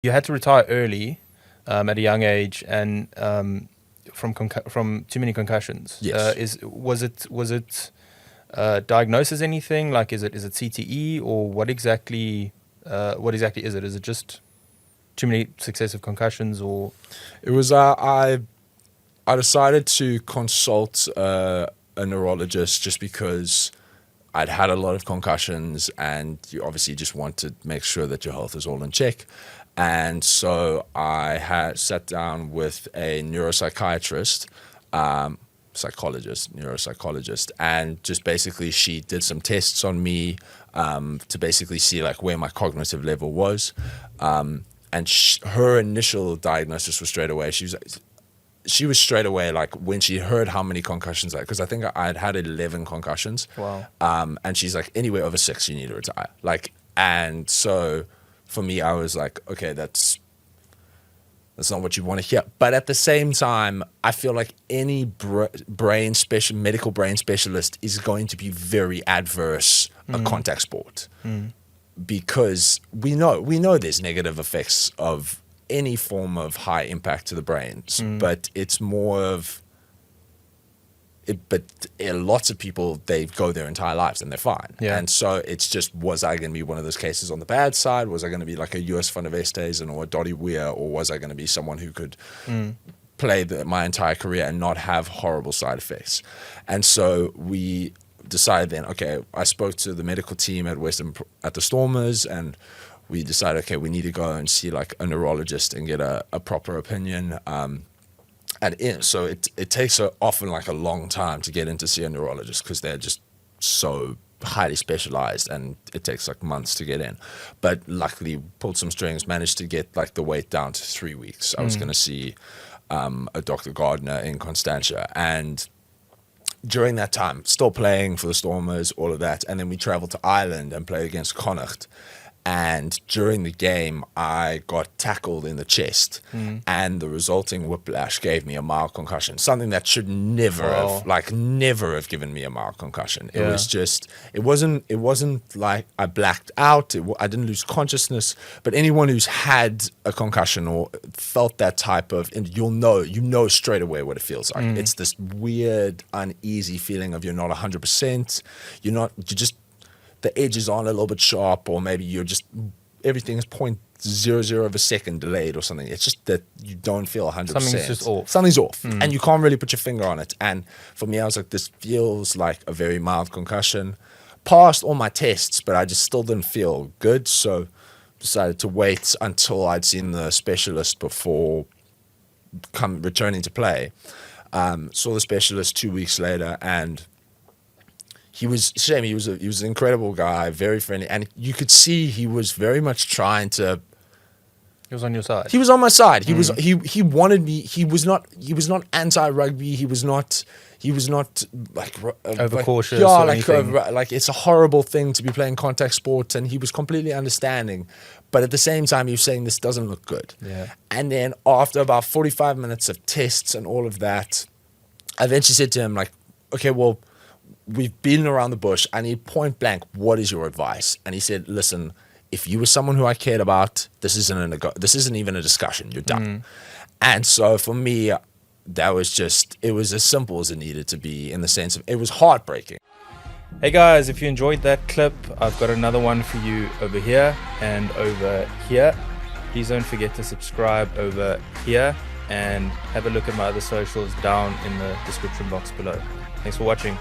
You had to retire early, at a young age, and from too many concussions. Yes. Was it diagnosed as anything? Like, is it CTE, or what exactly is it? Is it just too many successive concussions, or? It was I decided to consult a neurologist just because I'd had a lot of concussions, and you obviously just want to make sure that your health is all in check. And so I had sat down with a neuropsychiatrist, neuropsychologist, and just basically she did some tests on me to basically see like where my cognitive level was. And her initial diagnosis was straight away. She was straight away, like when she heard how many concussions because I think I had 11 concussions. Wow. And she's like, anywhere over 6, you need to retire. Like, and so for me, I was like, okay, that's not what you want to hear. But at the same time, I feel like any medical brain specialist is going to be very adverse a contact sport. Because we know there's negative effects of any form of high impact to the brains, but it's more of it. But lots of people, they go their entire lives and they're fine. Yeah. And so it's just, was I going to be one of those cases on the bad side? Was I going to be like a US Van der Westhuizen or a Dottie Weir, or was I going to be someone who could play my entire career and not have horrible side effects? And so we decided then, okay, I spoke to the medical team at the Stormers, and we decided, okay, we need to go and see like a neurologist and get a proper opinion. So it takes often like a long time to get in to see a neurologist because they're just so highly specialized, and it takes like months to get in. But luckily pulled some strings, managed to get like the wait down to 3 weeks. I was going to see a Dr. Gardner in Constantia, and during that time, still playing for the Stormers, all of that. And then we traveled to Ireland and played against Connacht. And during the game, I got tackled in the chest, and the resulting whiplash gave me a mild concussion, something that should never have given me a mild concussion. It was just, it wasn't like I blacked out. I didn't lose consciousness, but anyone who's had a concussion or felt that type of, and you know straight away what it feels like. It's this weird, uneasy feeling of you're not 100%. You're just, the edges aren't a little bit sharp, or maybe everything is 0.00 of a second delayed or something. It's just that you don't feel 100%. Something's just off. Something's off, and you can't really put your finger on it. And for me, I was like, this feels like a very mild concussion. Passed all my tests, but I just still didn't feel good, so decided to wait until I'd seen the specialist before returning to play. Saw the specialist 2 weeks later, and he was an incredible guy, very friendly, and you could see he was very much trying to. He was on your side. He was on my side. He wanted me. He was not anti-rugby. He was not like overcautious. Like it's a horrible thing to be playing contact sports, and he was completely understanding. But at the same time, he was saying this doesn't look good. Yeah. And then after about 45 minutes of tests and all of that, I eventually said to him, like, okay, well, we've beaten around the bush. I need point blank, what is your advice? And he said, listen, if you were someone who I cared about, this isn't even a discussion. You're done. And so for me, it was as simple as it needed to be, in the sense of, it was heartbreaking. Hey guys, if you enjoyed that clip, I've got another one for you over here and over here. Please don't forget to subscribe over here, and have a look at my other socials down in the description box below. Thanks for watching.